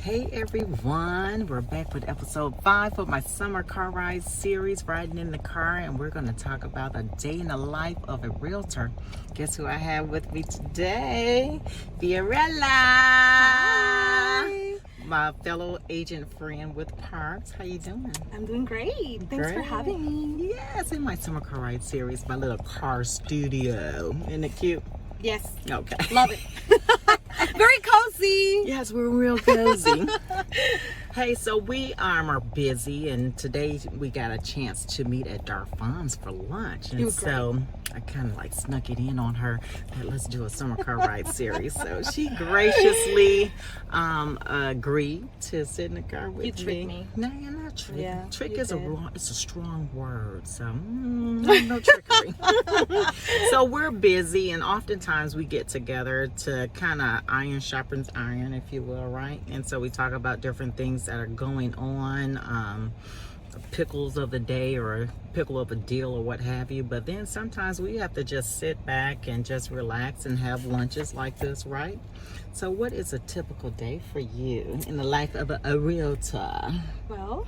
Hey everyone, we're back with episode 5 of my summer car ride series, Riding in the Car, and we're going to talk about a day in the life of a realtor. Guess who I have with me today? Fiorella! Hi! My fellow agent friend with Parks. How you doing? I'm doing great. Thanks for having me. Yes, in my summer car ride series, my little car studio. Isn't it cute? Yes. Okay. Love it. Very cozy. Yes, we're real cozy. Hey, so we are busy, and today we got a chance to meet at Darfon's for lunch. And so I kind of like snuck it in on her that let's do a summer car ride series. So she graciously agreed to sit in the car with me. You tricked me. No, you're not tricking. Yeah, Trick you is did. it's a strong word, so no trickery. So we're busy, and oftentimes we get together to kind of iron sharpens iron, if you will, right? And so we talk about different things that are going on, pickles of the day or a pickle of a deal or what have you. But then sometimes we have to just sit back and just relax and have lunches like this, right? So what is a typical day for you in the life of a realtor? Well,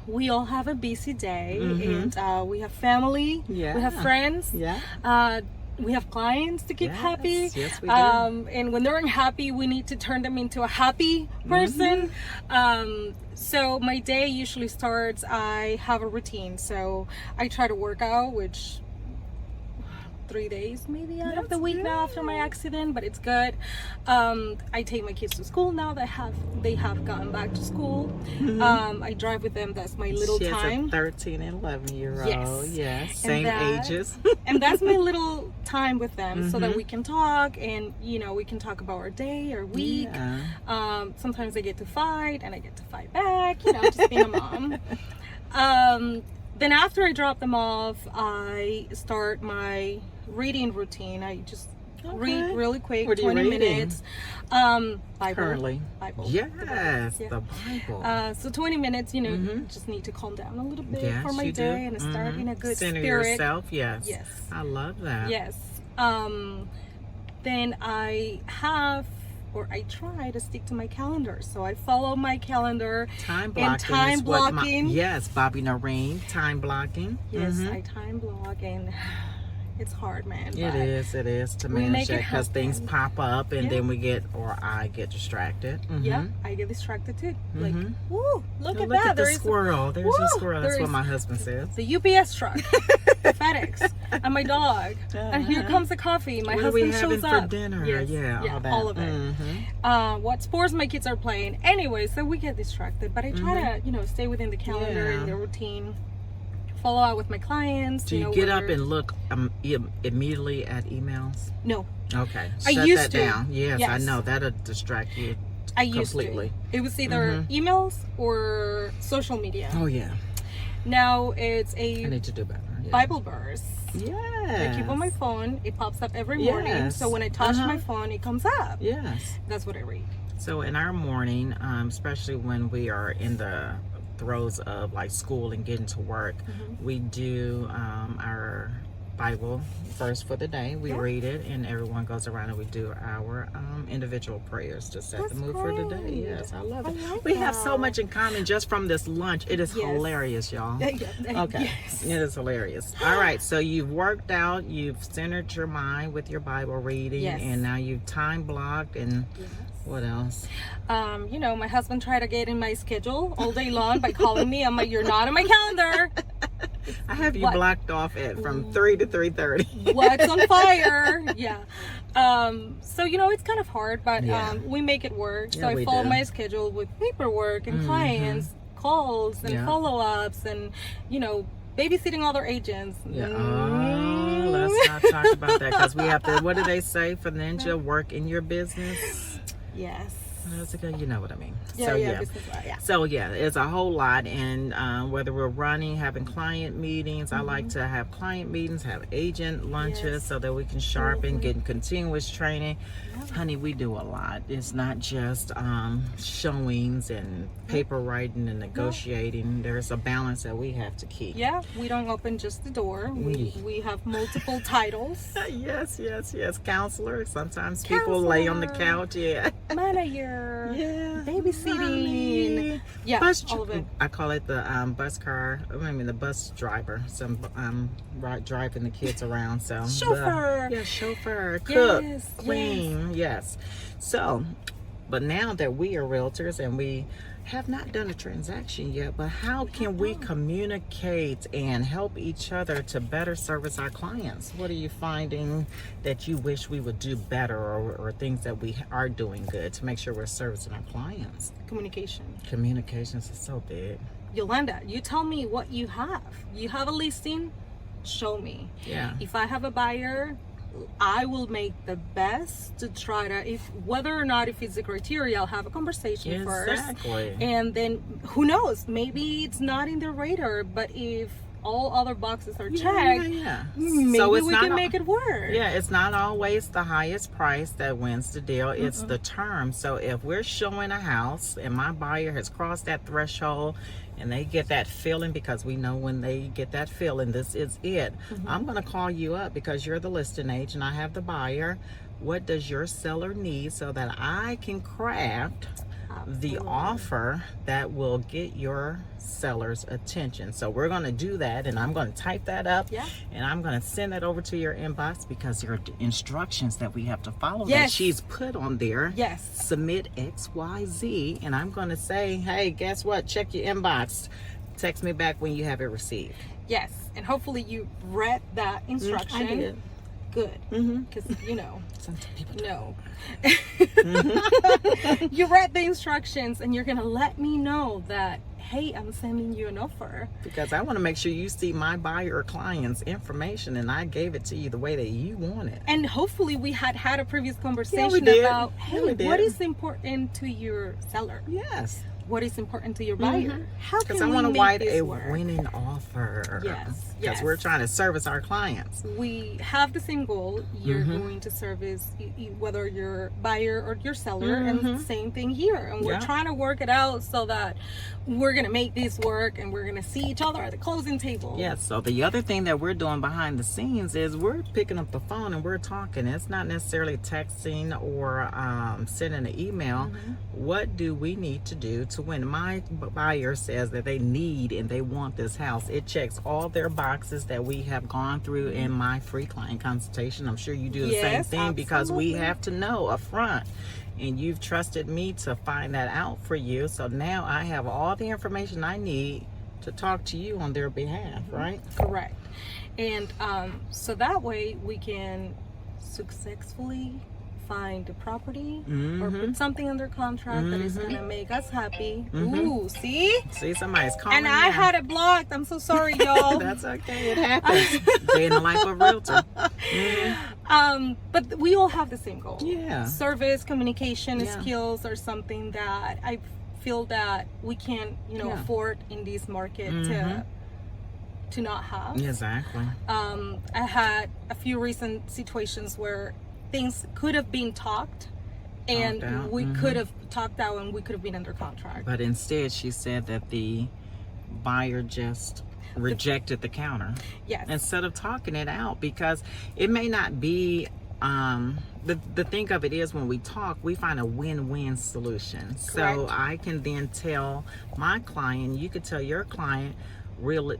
we all have a busy day, and we have family. Yeah. We have friends. Yeah. We have clients to keep happy. Yes, we do. And when they're unhappy, we need to turn them into a happy person. So my day usually starts, I have a routine. So I try to work out, which 3 days maybe out of the week now after my accident, but it's good. I take my kids to school now that they have gotten back to school. I drive with them. That's my little she time. Has a 13 and 11-year-old. Yes. Yes. Same ages. And that's my little time with them, so that we can talk, and we can talk about our day, our week. Yeah. Sometimes they get to fight and I get to fight back, just being a mom. Then after I drop them off, I start my reading routine. I just read really quick, What are you 20 reading? minutes. Bible. Currently. Bible. Yes, Yeah. the Bible. So 20 minutes, just need to calm down a little bit Yes, for my you day do. and start in a good Center spirit. yourself, yes. Yes. I love that. Yes. Then I try to stick to my calendar. So I follow my calendar. Time blocking. And time is what blocking. yes, Bobby Noreen, time blocking. Yes, I time block, and it's hard, man. It is to we manage make it it because things happen. pop up and Yeah. then I get distracted. Yeah, I get distracted too. Like, woo, look at Look that. at the There is squirrel. There's a squirrel. That's there what is my husband says. the UPS truck, the FedEx, and my dog. And here comes the coffee. My What are we husband having shows for up. dinner? Yes, Yeah, all that. all of it. What sports my kids are playing. Anyway, so we get distracted. But I try to, stay within the calendar and the routine. Follow out with my clients. Do you get up and look immediately at emails? No. Okay. I Shut used that to. down. Yes, I Yes. know. That'll distract you I used completely. to. It was either emails or social media. Oh, yeah. Now it's I a need to do better. Yeah. Bible verse. Yes. I keep on my phone. It pops up every morning. Yes. So when I touch my phone, it comes up. Yes. That's what I read. So in our morning, especially when we are in the throes of like school and getting to work, we do our Bible verse for the day. We read it, and everyone goes around and we do our individual prayers to set the mood for the day. great. Yes, I love it. like We have so that. much in common just from this lunch. It is hilarious, y'all. Okay, Yes. it is hilarious. All right, so you've worked out, you've centered your mind with your Bible reading, and now you've time blocked, and what else? My husband tried to get in my schedule all day long by calling me. I'm like, you're not on my calendar. I have you blocked off at from 3 to 3:30. What's on fire? Yeah. So it's kind of hard, but we make it work. So I follow my schedule with paperwork and clients, calls and follow-ups, and babysitting other agents. Yeah. Oh, let's not talk about that because we have to. What do they say for Ninja? Work in your business. Yes. You know what I mean. Yeah. So it's a whole lot, and whether we're running, having client meetings, I like to have client meetings, have agent lunches, so that we can sharpen, get continuous training. Honey, we do a lot. It's not just showings and paper writing and negotiating. There's a balance that we have to keep. Yeah, we don't open just the door. We have multiple titles. Yes. Counselor. Sometimes people lay on the couch. Yeah. Manager. childcare, Yeah, babysitting, mommy. yeah, all of it. I call it the bus car. I mean the bus driver. Some driving the kids around. So Chauffeur. yeah, chauffeur, cook, Yes, clean. Yes. So, but now that we are realtors and we have not done a transaction yet, but how can we communicate and help each other to better service our clients? What are you finding that you wish we would do better, or things that we are doing good to make sure we're servicing our clients? Communication. Communications is so big. Yolanda, you tell me what you have. You have a listing, show me. Yeah. If I have a buyer, I will make the best to try to, if whether or not if it's a criteria, I'll have a conversation first. And then who knows, maybe it's not in the radar, but if all other boxes are checked, maybe so we can make it work. Yeah, it's not always the highest price that wins the deal. It's the term. So if we're showing a house and my buyer has crossed that threshold and they get that feeling, because we know when they get that feeling, this is it. I'm going to call you up because you're the listing agent. I have the buyer. What does your seller need so that I can craft the offer that will get your seller's attention? So we're going to do that, and I'm going to type that up, and I'm going to send that over to your inbox, because there are instructions that we have to follow that she's put on there. Submit XYZ, and I'm going to say, hey, guess what? Check your inbox. Text me back when you have it received. Yes, and hopefully you read that instruction. I did. Good, because you know, some people no. You read the instructions, and you're gonna let me know that, hey, I'm sending you an offer, because I want to make sure you see my buyer or client's information, and I gave it to you the way that you want it. And hopefully we had a previous conversation about, hey, what is important to your seller? Yes. What is important to your buyer? How can we make this work? Because I want to write a winning offer. Yes. Because we're trying to service our clients. We have the same goal. You're going to service whether you're buyer or your seller, and same thing here. And we're trying to work it out so that we're going to make this work, and we're going to see each other at the closing table. Yes. So the other thing that we're doing behind the scenes is we're picking up the phone and we're talking. It's not necessarily texting or sending an email. What do we need to do to win? My buyer says that they need and they want this house. It checks all their boxes that we have gone through in my free client consultation. I'm sure you do the same thing, because we have to know up front. And you've trusted me to find that out for you. So now I have all the information I need to talk to you on their behalf, right? Correct. And so that way we can successfully find a property or put something under contract that is going to make us happy. Ooh, see, somebody's calling. And I had it blocked. I'm so sorry, y'all. That's okay, it happens. Day in the life of a realtor. But we all have the same goal. Service, communication skills are something that I feel that we can't afford in this market to not have. Exactly. I had a few recent situations where things could have been talked, and we could have talked out, and we could have been under contract. But instead, she said that the buyer just rejected the counter. Yes. Instead of talking it out, because it may not be. The thing of it is, when we talk, we find a win-win solution. Correct. So I can then tell my client, you could tell your client,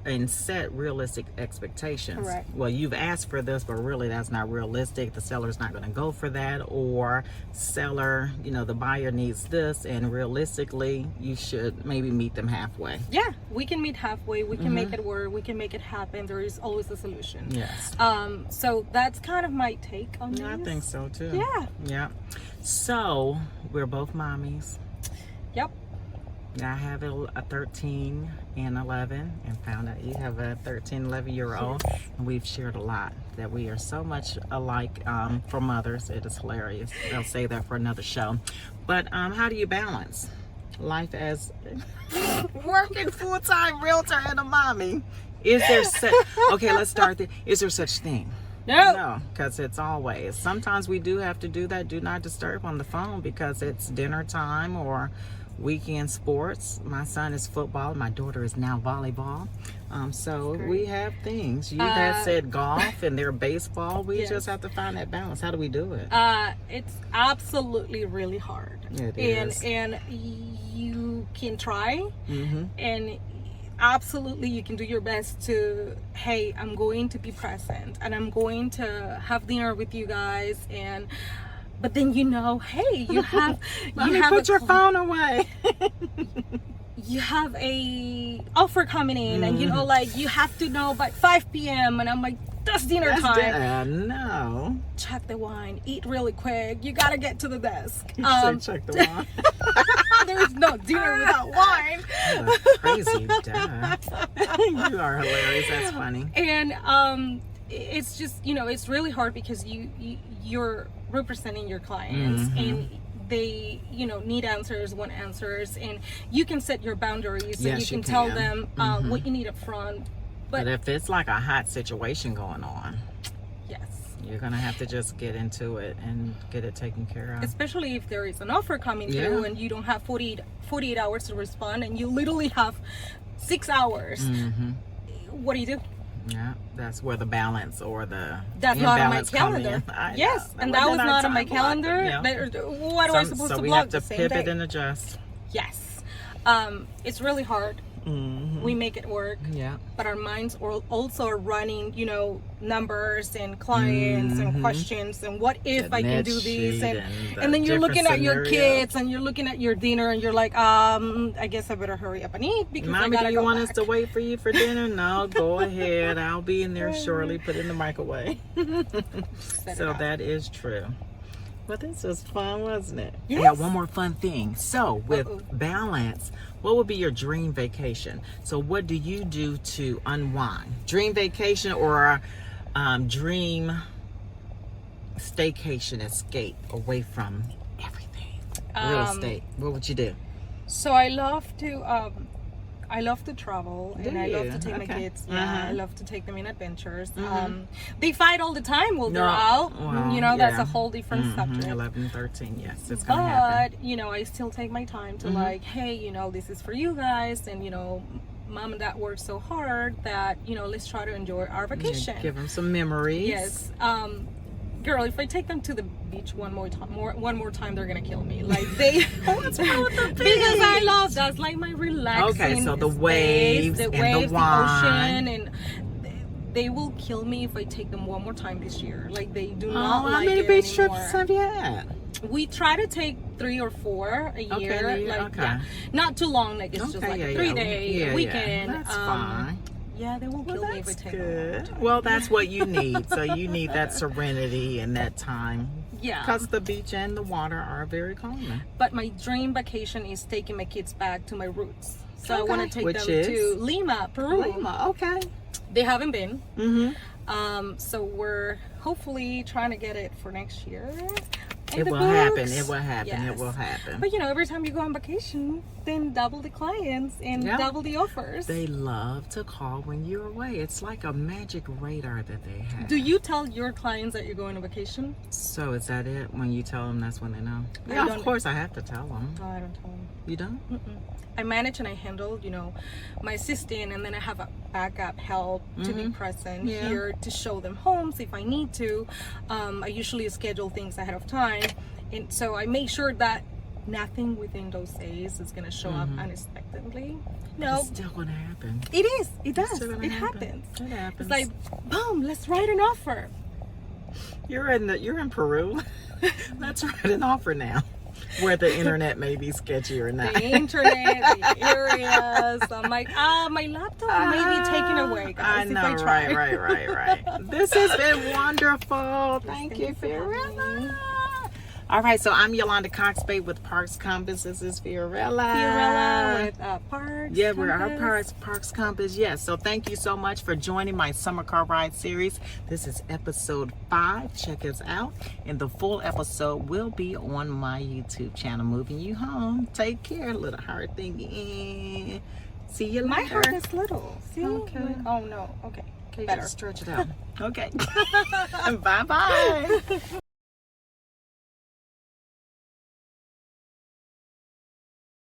and set realistic expectations. Correct. Well, you've asked for this, but really that's not realistic. The seller's not going to go for that. Or seller, the buyer needs this, and realistically you should maybe meet them halfway. Yeah, we can meet halfway. We can make it work. We can make it happen. There is always a solution. Yes. So that's kind of my take on this. I think so too. Yeah. So we're both mommies. Yep. I have a 13 and 11, and found out you have a 13, 11-year-old. Yes. And we've shared a lot, that we are so much alike for mothers. It is hilarious. They'll say that for another show. But how do you balance life as working full-time realtor and a mommy? Is there okay, let's start there. Is there such thing? No, because it's always. Sometimes we do have to do that do not disturb on the phone because it's dinner time or weekend sports. My son is football. My daughter is now volleyball. So we have things. You had said golf and their baseball. We just have to find that balance. How do we do it? It's absolutely really hard. It is. And you can try, and absolutely you can do your best to, hey, I'm going to be present and I'm going to have dinner with you guys, but then hey, you have put your phone away. You have a offer coming in, and you have to know by 5 p.m. and I'm like, that's dinner time. No. Check the wine. Eat really quick. You gotta get to the desk. Check the wine. There is no dinner without wine. Crazy, duh. You are hilarious. That's funny. And it's just it's really hard because you're representing your clients, and they need answers, want answers, and you can set your boundaries, and you can tell them what you need up front. But if it's like a hot situation going on, yes, you're gonna have to just get into it and get it taken care of. Especially if there is an offer coming through and you don't have 48 hours to respond, and you literally have 6 hours. What do you do? Yeah, that's where the balance or the that's not on my calendar. Yes, and that was not on my calendar. What am I supposed to block? So we have to the same pivot day? and adjust. Yes, it's really hard. We make it work. Yeah. But our minds are also running, numbers and clients and questions and what if I can do this, and then you're looking at your kids and you're looking at your dinner and you're like, I guess I better hurry up and eat because Mommy, I gotta do you want back. us to wait for you for dinner? No, go ahead. I'll be in there shortly. Put it in the microwave. So that is true. Well, this was fun, wasn't it? Yes. I got one more fun thing. So with balance, what would be your dream vacation? So what do you do to unwind? Dream vacation or dream staycation, escape away from everything? Real estate. What would you do? So I love to travel, and I love to take my kids. Yeah, I love to take them in adventures. They fight all the time while they're out. Well, that's a whole different subject. 11, 13, yes, it's gonna happen. But I still take my time to like, hey, this is for you guys, and mom and dad work so hard that let's try to enjoy our vacation. Give them some memories. Yes. Girl, if I take them to the beach one more time, they're gonna kill me. Like what's wrong with the beach? Because I love that's like my relaxing. Okay, so the space, waves, the wine. ocean, and they will kill me if I take them one more time this year. Like they do not like it How many beach anymore. trips have you had? We try to take 3 or 4 a year. Not too long. Like it's just like a 3-day weekend. That's fine. Yeah, they will kill me if I take them. Well, that's what you need. So you need that serenity and that time. Yeah. Because the beach and the water are very calming. But my dream vacation is taking my kids back to my roots. So I want to take them to Lima, Peru. Lima, okay. They haven't been. So we're hopefully trying to get it for next year. It will happen. It will happen. Yes. It will happen. But every time you go on vacation, then double the clients and double the offers. They love to call when you're away. It's like a magic radar that they have. Do you tell your clients that you're going on vacation? So is that it? When you tell them, that's when they know? Yeah, of course I have to tell them. No, I don't tell them. You don't? I manage and I handle, my assistant, and then I have a backup help to be present here to show them homes if I need to. I usually schedule things ahead of time, and so I make sure that nothing within those days is going to show up unexpectedly. No, it's still going to happen. It is. It does. It happens. It happens. It's like, boom, let's write an offer. You're in Peru. Let's write an offer now. Where the internet may be sketchy or not. The internet, the areas. I'm like, my laptop may be taken away, guys. I know, if I try. Right. This has been wonderful. Thank you, Fiorella. All right, so I'm Yolanda Cox-Bey with Parks Compass. This is Fiorella. Fiorella with Parks. Yeah, we're our Parks Compass. Yes, so thank you so much for joining my Summer Car Ride series. This is episode 5. Check us out. And the full episode will be on my YouTube channel, Moving You Home. Take care, little heart thingy. See you later. My heart is little. See? Okay. Like, oh, no. Okay. Better. Just stretch it out. Okay. Bye-bye.